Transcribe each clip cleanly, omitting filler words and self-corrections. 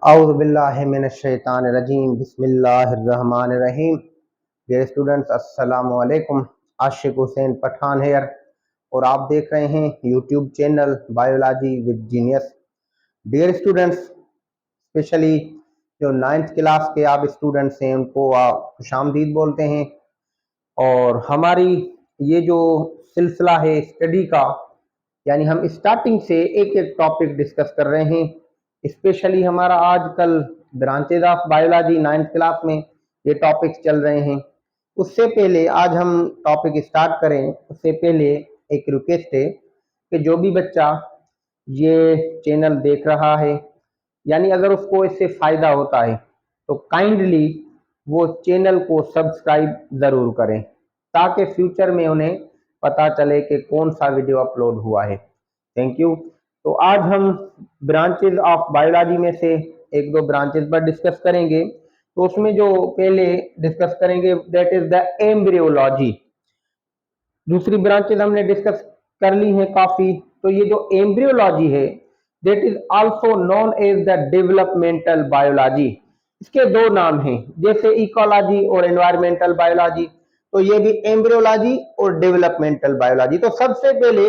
औज़ुबिल्लाहिमिनश्शैतानिर्रजीम बिस्मिल्लाहिर्रहमानिर्रहीम। Dear students, अस्सलाम वालेकुम। आशिक हुसैन पठान हेयर और आप देख रहे हैं YouTube channel biology with genius. Dear students, specially जो 9th क्लास के आप स्टूडेंट्स हैं उनको आप खुशामदीद बोलते हैं। और हमारी ये जो सिलसिला है स्टडी का, यानी हम स्टार्टिंग से एक एक टॉपिक डिस्कस कर रहे हैं। स्पेशली हमारा आजकल branches of biology 9th class में ये टॉपिक्स चल रहे हैं। उससे पहले आज हम टॉपिक स्टार्ट करें उससे पहले एक रिक्वेस्ट है कि जो भी बच्चा ये चैनल देख रहा है, यानी अगर उसको इससे फ़ायदा होता है तो काइंडली वो चैनल को सब्सक्राइब ज़रूर करें ताकि फ्यूचर में उन्हें पता चले कि कौन सा वीडियो अपलोड हुआ है। Thank you. तो आज हम ब्रांचेज ऑफ बायोलॉजी में से एक दो ब्रांचेज पर डिस्कस करेंगे। तो उसमें जो पहले डिस्कस करेंगे दैट इज द एम्ब्रियोलॉजी। दूसरी ब्रांचेज हमने डिस्कस कर ली है काफी। तो ये जो एम्ब्रियोलॉजी है that is also known as the developmental biology. इसके दो नाम हैं, जैसे इकोलॉजी और एनवायरमेंटल बायोलॉजी, तो ये भी एम्ब्रियोलॉजी और डेवलपमेंटल बायोलॉजी। तो सबसे पहले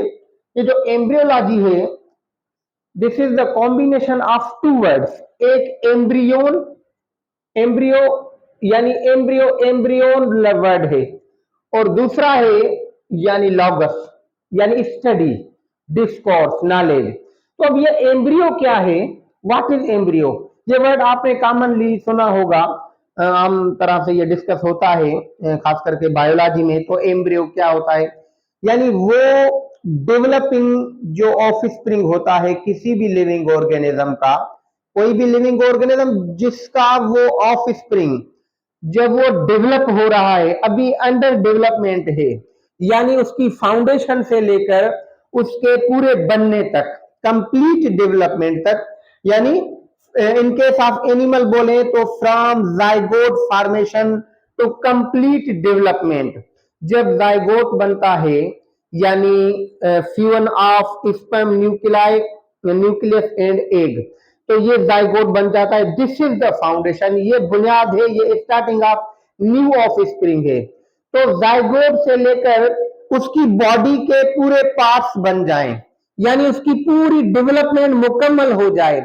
ये जो एम्ब्रियोलॉजी है this is the combination of two words. एक एम्ब्रियोन, एम्ब्रियो यानी एम्ब्रियो एम्ब्रियोन वर्ड है, और दूसरा है यानी लॉगस यानी स्टडी, डिस्कोर्स, नॉलेज। तो अब ये एम्ब्रियो क्या है, व्हाट इज एम्ब्रियो? ये वर्ड आपने कॉमनली सुना होगा, आम तरह से ये डिस्कस होता है खास करके बायोलॉजी में। तो एम्ब्रियो क्या होता है, यानी वो डेवलपिंग जो ऑफ स्प्रिंग होता है किसी भी लिविंग ऑर्गेनिज्म का, कोई भी लिविंग ऑर्गेनिज्म जिसका वो ऑफ स्प्रिंग जब वो डेवलप हो रहा है, अभी अंडर डेवलपमेंट है, यानी उसकी फाउंडेशन से लेकर उसके पूरे बनने तक, कंप्लीट डेवलपमेंट तक, यानी इन केस ऑफ एनिमल बोले तो from zygote formation to complete development. जब जाइगोट बनता है यानी fusion of sperm nuclei, nucleus and egg, तो ये जाइगोट बन जाता है। दिस इज द फाउंडेशन, ये बुनियाद है, ये starting of new of spring है। तो जाइगोट से लेकर उसकी बॉडी के पूरे पार्ट्स बन जाएं, यानी उसकी पूरी डेवलपमेंट मुकम्मल हो जाए,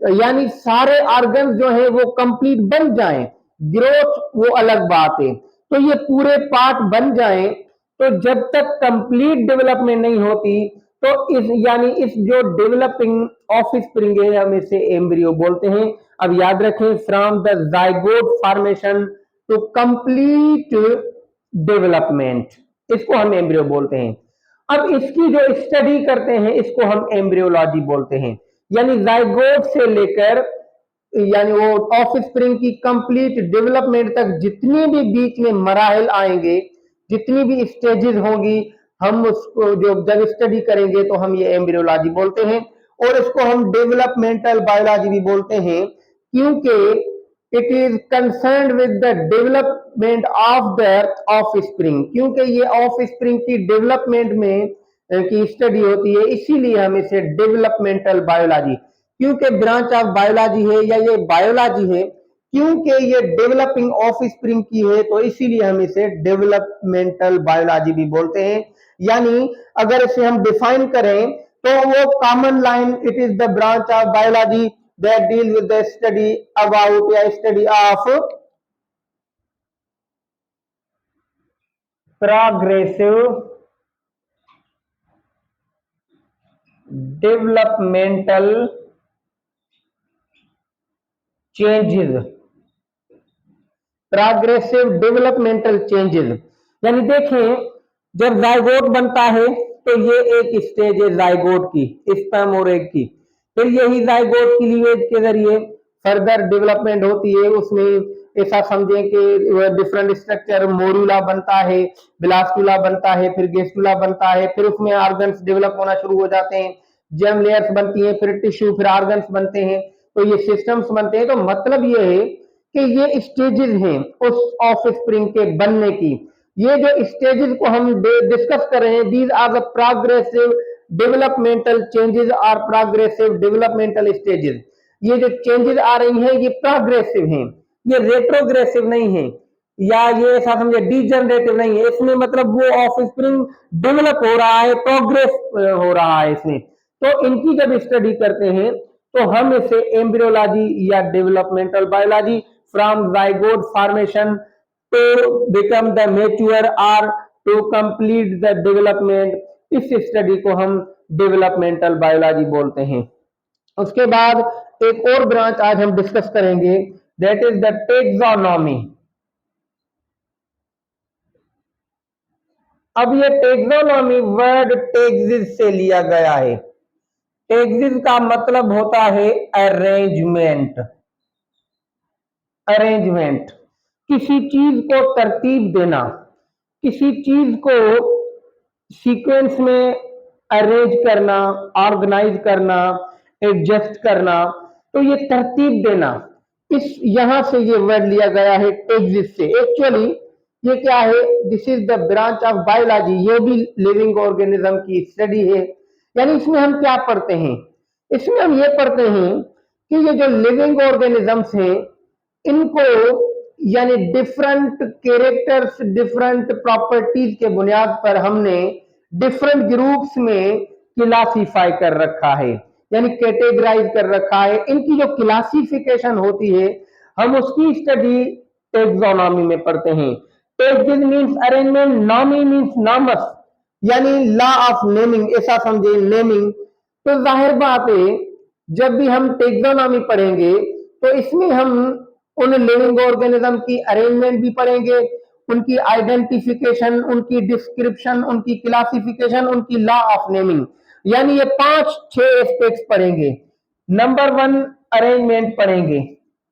यानी सारे ऑर्गन जो है वो कंप्लीट बन जाएं, ग्रोथ वो अलग बात है। तो ये पूरे पार्ट बन जाएं, तो जब तक कंप्लीट डेवलपमेंट नहीं होती तो इस यानी इस जो डेवलपिंग ऑफ स्प्रिंग है हम इसे एम्ब्रियो बोलते हैं। अब याद रखें, from the zygote formation to complete development, इसको हम एम्ब्रियो बोलते हैं। अब इसकी जो स्टडी करते हैं इसको हम एम्ब्रियोलॉजी बोलते हैं। यानी जाइगोट से लेकर यानी वो ऑफ स्प्रिंग की कंप्लीट डेवलपमेंट तक जितनी भी बीच में मराहल आएंगे, जितनी भी स्टेजेस होंगी, हम उसको जो जब स्टडी करेंगे तो हम ये एम्ब्रियोलॉजी बोलते हैं। और इसको हम डेवलपमेंटल बायोलॉजी भी बोलते हैं, क्योंकि it is concern with the development of the of spring, क्योंकि ये ऑफ स्प्रिंग की डेवलपमेंट में की स्टडी होती है, इसीलिए हम इसे डेवलपमेंटल बायोलॉजी, क्योंकि ब्रांच ऑफ बायोलॉजी है या ये बायोलॉजी है, क्योंकि ये डेवलपिंग ऑफ स्प्रिंग की है, तो इसीलिए हम इसे डेवलपमेंटल बायोलॉजी भी बोलते हैं। यानी अगर इसे हम डिफाइन करें तो वो common line, it is the branch of biology that deal with the study about या study of progressive developmental changes, progressive developmental changes. यानी देखें, जब जाइगोट बनता है तो ये एक स्टेज है जाइगोट की, स्पर्म और एग की। फिर यही जाइगोट की लीवेज के जरिए फर्दर डेवलपमेंट होती है। उसमें ऐसा समझें कि डिफरेंट स्ट्रक्चर, मोरूला बनता है, ब्लास्टुला बनता है, फिर गेस्टुला बनता है, फिर उसमें ऑर्गन्स डेवलप होना शुरू हो जाते हैं, जर्म लेयर्स बनती हैं, फिर टिश्यू, फिर ऑर्गन्स बनते हैं, तो ये सिस्टम्स बनते हैं। तो मतलब ये है कि ये स्टेजेस हैं उस ऑफ स्प्रिंग के बनने की। ये जो स्टेजेस को हम डिस्कस कर रहे हैं, these are the progressive developmental changes और प्रोग्रेसिव डेवलपमेंटल स्टेजेस। ये जो चेंजेस आ रही हैं ये प्रोग्रेसिव हैं, ये रेट्रोग्रेसिव नहीं है, या ये ऐसा समझे डीजनरेटिव नहीं है। इसमें मतलब वो ऑफस्प्रिंग डेवलप हो रहा है, प्रोग्रेस हो रहा है इसमें। तो इनकी जब स्टडी करते हैं तो हम इसे एम्ब्रियोलॉजी या developmental biology from zygote formation to become the mature और टू कंप्लीट द डेवलपमेंट, इस स्टडी को हम डेवलपमेंटल बायोलॉजी बोलते हैं। उसके बाद एक और ब्रांच आज हम डिस्कस करेंगे, दैट इज द टेक्सोनॉमी। अब ये टेक्सोनॉमी वर्ड टेक्सिस से लिया गया है। टेक्सिस का मतलब होता है अरेंजमेंट। अरेंजमेंट, किसी चीज को तरतीब देना, किसी चीज को सीक्वेंस में अरेंज करना, ऑर्गेनाइज करना, एडजस्ट करना, तो ये तरतीब देना, इस यहां से ये वर्ड लिया गया है टेक्सिस से। एक्चुअली ये क्या है, this is the branch of biology, ये भी लिविंग ऑर्गेनिज्म की स्टडी है। यानी इसमें हम क्या पढ़ते हैं, इसमें हम ये पढ़ते हैं कि ये जो लिविंग ऑर्गेनिजम्स हैं इनको यानी डिफरेंट कैरेक्टर्स, डिफरेंट प्रॉपर्टीज के बुनियाद पर हमने डिफरेंट ग्रुप्स में क्लासीफाई कर रखा है, यानी कैटेगराइज कर रखा है। इनकी जो क्लासिफिकेशन होती है हम उसकी स्टडी टेक्सोनॉमी में पढ़ते हैं। Taxis means arrangement, nomy means nomos, यानी लॉ ऑफ नेमिंग, ऐसा समझे नेमिंग। तो जाहिर बात है जब भी हम टेक्सोनॉमी पढ़ेंगे तो इसमें हम उन लिविंग ऑर्गेनिज्म की अरेंजमेंट भी पढ़ेंगे, उनकी आइडेंटिफिकेशन, उनकी डिस्क्रिप्शन, उनकी क्लासिफिकेशन, उनकी लॉ ऑफ नेमिंग, यानी ये 5-6 एस्पेक्ट्स पढ़ेंगे। नंबर 1 अरेंजमेंट पढ़ेंगे,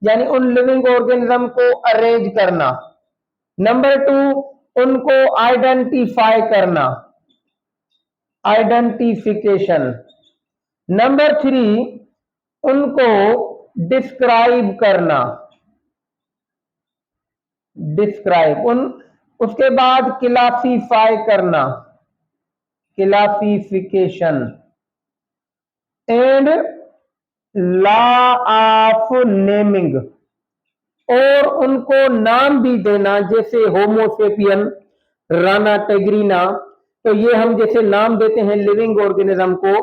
यानी उन लिविंग ऑर्गेनिज्म को अरेंज करना। नंबर 2 उनको आइडेंटिफाई करना, आइडेंटिफिकेशन। नंबर 3 उनको डिस्क्राइब करना, डिस्क्राइब उन। उसके बाद क्लासीफाई करना, classification, and law of naming, और उनको नाम भी देना, जैसे होमोसेपियन, राना टेग्रीना, तो ये हम जैसे नाम देते हैं लिविंग ऑर्गेनिज्म को।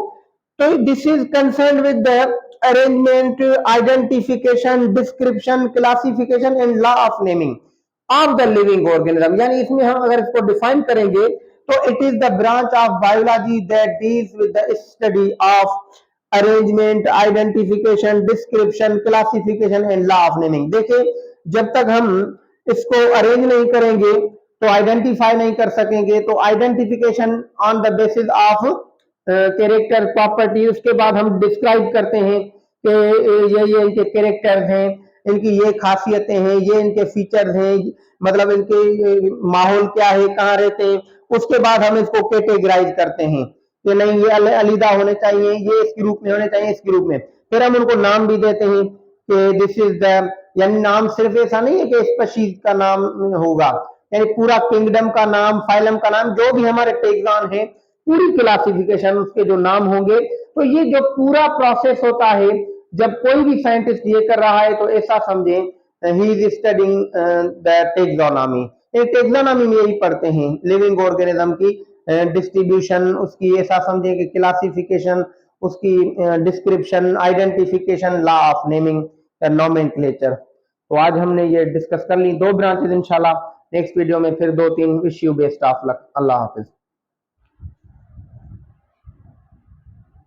तो this is concern with the arrangement, identification, description, classification and law of naming of the living organism. यानी इसमें हम अगर इसको डिफाइन करेंगे तो it is the branch of biology that deals with the study of arrangement, identification, description, classification and law of naming. देखिए जब तक हम इसको अरेंज नहीं करेंगे तो आइडेंटिफाई नहीं कर सकेंगे, तो identification on the basis of character property, उसके बाद हम डिस्क्राइब करते हैं कि ये इनके कैरेक्टर्स हैं, इनकी ये खासियतें हैं, ये इनके फीचर्स हैं, मतलब इनके माहौल क्या है, कहाँ रहते हैं। उसके बाद हम इसको कैटेगराइज करते हैं कि नहीं ये अलग होने चाहिए, ये इस ग्रुप में होने चाहिए, इस ग्रुप में। फिर हम उनको नाम भी देते हैं कि दिस इज द, यानी नाम सिर्फ ऐसा नहीं है कि स्पीशीज का नाम होगा, यानी पूरा किंगडम का नाम, फाइलम का नाम, जो भी हमारे टैक्सॉन है, पूरी क्लासिफिकेशन, उसके जो नाम होंगे। तो ये जो पूरा प्रोसेस होता है जब कोई भी साइंटिस्ट ये कर रहा है तो ऐसा समझे he is studying the taxonomy. Taxonomy में यही पढ़ते हैं लिविंग ऑर्गेनिज्म की डिस्ट्रीब्यूशन, उसकी ऐसा समझे कि क्लासिफिकेशन, उसकी description, identification, law of naming, nomenclature. तो आज हमने ये डिस्कस कर ली 2 ब्रांचेस। इंशाल्लाह नेक्स्ट वीडियो में फिर 2-3 issue based of luck. Allah Hafiz.